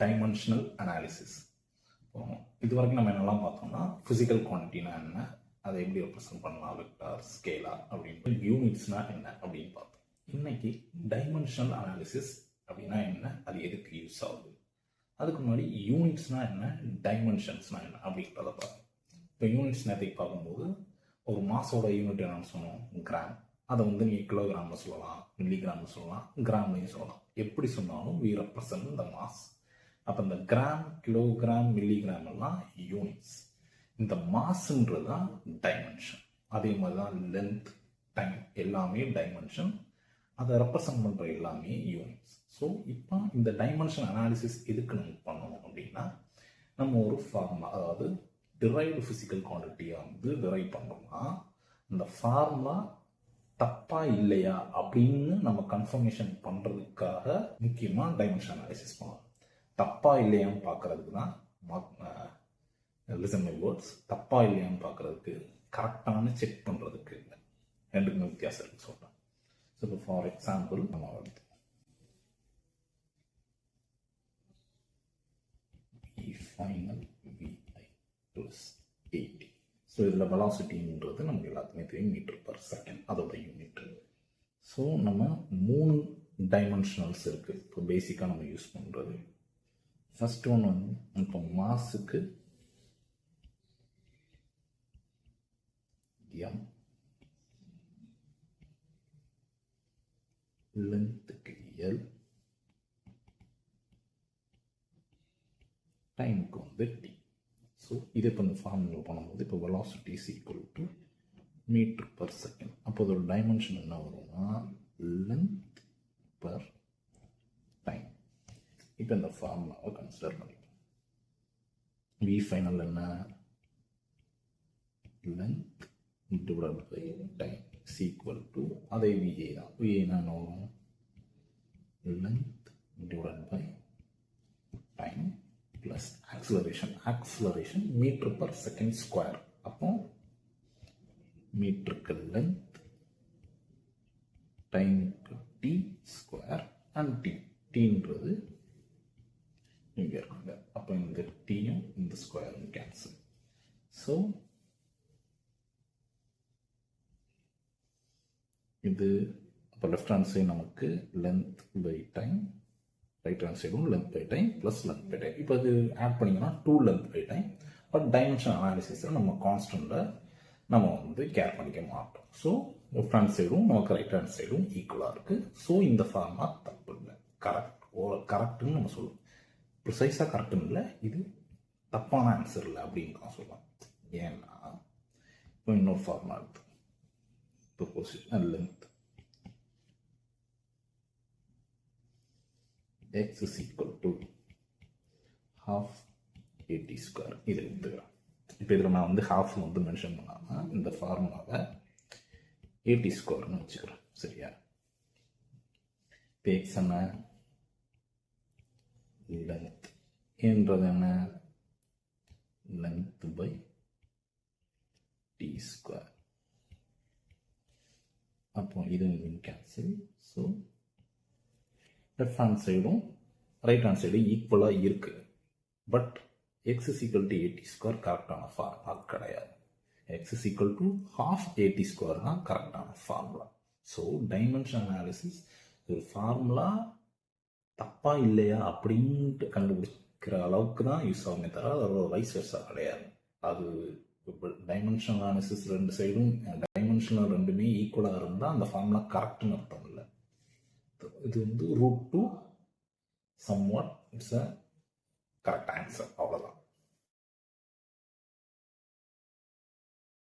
Dimensional analysis. இது வரைக்கும் நம்ம என்னெல்லாம் பார்த்தோம்னா ஃபிசிக்கல் குவான்டிட்டினா என்ன, அதை எப்படி ரெப்ரசன்ட் பண்ணலாம், வெக்டார், ஸ்கேலார் அப்படின்னு, யூனிட்ஸ்னா என்ன அப்படின்னு பார்த்தோம். இன்னைக்கு டைமென்ஷனல் அனாலிசிஸ் அப்படின்னா என்ன, அது எதுக்கு யூஸ் ஆகுது, அதுக்கு முன்னாடி யூனிட்ஸ்னா என்ன, டைமென்ஷன்ஸ்னா என்ன அப்படின்றத பார்க்கணும். இப்போ யூனிட்ஸ் நேரத்துக்கு பார்க்கும்போது ஒரு மாஸோட யூனிட் என்னன்னு சொன்னோம், கிராம். அதை வந்து நீ கிலோகிராமில் சொல்லலாம், மில்லிகிராமில் சொல்லலாம், கிராம்லையும் சொல்லலாம். எப்படி சொன்னாலும் வி ரெப்ரசன்ட் த மாஸ். அப்போ இந்த கிராம், கிலோகிராம், மில்லிகிராம் எல்லாம் யூனிட்ஸ். இந்த மாஸ்ன்றது தான் டைமென்ஷன். அதே மாதிரி தான் லென்த், டைம் எல்லாமே டைமென்ஷன். அதை ரெப்ரசன்ட் பண்ணுற எல்லாமே யூனிட்ஸ். ஸோ இப்போ இந்த டைமென்ஷன் அனாலிசிஸ் எதுக்கு நம்ம பண்ணணும் அப்படின்னா, நம்ம ஒரு ஃபார்முலா, அதாவது டிரைவ்டு ஃபிசிக்கல் குவான்டிட்டியை வந்து டிரைவ் பண்ணோம்னா இந்த ஃபார்முலா தப்பா இல்லையா அப்படின்னு நம்ம கன்ஃபர்மேஷன் பண்ணுறதுக்காக முக்கியமாக டைமென்ஷன் அனாலிசிஸ் பண்ணலாம். தப்பா இல்லையான்னு பார்க்கறதுக்கு தான் லிசன் மை வேர்ட்ஸ். தப்பா இல்லையான்னு பார்க்கறதுக்கு, கரெக்டான செக் பண்ணுறதுக்கு இல்லை. ரெண்டுக்குமே வித்தியாசம் இருக்கு சொல்கிறேன். ஸோ இப்போ ஃபார் எக்ஸாம்பிள் நம்ம வருது ஃபைனல் VI + 80. ஸோ இதில் வெலாசிட்டின்றது நமக்கு எல்லாத்துக்குமே தெரியும், மீட்டர் பர் செகண்ட், அதோட யூனிட். ஸோ நம்ம 3 டைமென்ஷனல்ஸ் இருக்குது இப்போ பேசிக்காக நம்ம யூஸ் பண்ணுறது. ஃபர்ஸ்ட் ஒன் வந்து இப்போ மாஸுக்கு எம், லென்த்துக்கு எல், டைமுக்கு வந்து டி. ஸோ இது இப்போ இந்த ஃபார்முலா பண்ணும்போது இப்போ velocity is equal to metre per second. அப்போ அதோட டைமென்ஷன் என்ன வரும்னா லென்த் பர் டைம். இப்போ இந்த ஃபார்முலாவை கன்சிடர் பண்ணிப்போம். வி ஃபைனல் என்ன, length divided by time is equal to, அதே விஏ தான். விஏனா என்ன வரும், length divided by time plus acceleration. Acceleration metre per second square. அப்போ மீட்டருக்கு லென்த், டைமுக்கு டி ஸ்கொயர், அண்ட் டீன்றது இங்கே இருக்காங்க. அப்போ இந்த டீயும் இந்த ஸ்கொயரும் கேன்சல். ஸோ இது அப்போ லெஃப்ட் ஹேண்ட் சைடு நமக்கு length by time, right hand சைடும் length by time plus length by time. இப்போ இது ஆட் பண்ணிங்கன்னா 2 length by time. But dimension அனாலிசிஸில் நம்ம கான்ஸ்டன்ட்டை நம்ம வந்து கேர் பண்ணிக்க மாட்டோம். ஸோ லெஃப்ட் ஹேண்ட் சைடும் நமக்கு ரைட் ஹேண்ட் சைடும் ஈக்குவலாக இருக்குது. ஸோ இந்த ஃபார்முலா தப்பு இல்லை, கரெக்டுன்னு நம்ம சொல்லுவோம். ப்ரிசைஸாக கரெக்டுன்னு இல்லை, இது தப்பான ஆன்சர் இல்லை அப்படின்னு தான் சொல்லலாம். ஏன்னா இப்போ இன்னொரு ஃபார்முலா இருக்குது, proposition length x is equal to half AT square. இதை எடுத்துக்கிறேன். இப்போ இதில் நான் வந்து ஹாஃப் வந்து மென்ஷன் பண்ணாமல் இந்த ஃபார்முலாவை AT ஸ்கொயர்னு வச்சுக்கிறேன். சரியா? இப்போ எக்ஸ் என்ன, லென்த் என்றது என்ன, லென்த் பை டி ஸ்கொயர். அப்போ இது கேன்சல். ஸோ லெஃப்ட் ஹேண்ட் சைடும் ரைட் ஹேண்ட் சைடும் ஈக்குவலாக இருக்குது. But x is equal to AT square கரெக்டான ஃபார்முலா கிடையாது. x is equal to half AT square தான் கரெக்டான ஃபார்முலா. ஸோ டைமென்ஷன் அனாலிசிஸ் ஒரு ஃபார்முலா தப்பா இல்லையா அப்படின்ட்டு கண்டுபிடிக்கிற அளவுக்கு தான் யூஸ் ஆகுமே தவிர அதோட வைஸ் வெர்ஸா கிடையாது. அது டைமென்ஷன் அனாலிசிஸ் ரெண்டு சைடும் டைமென்ஷனல் ரெண்டுமே ஈக்குவலாக இருந்தால் அந்த ஃபார்முலா கரெக்டுன்னு அர்த்தம் இல்லை. இது வந்து √2 somewhat it's a correct answer, அவ்வளோதான்.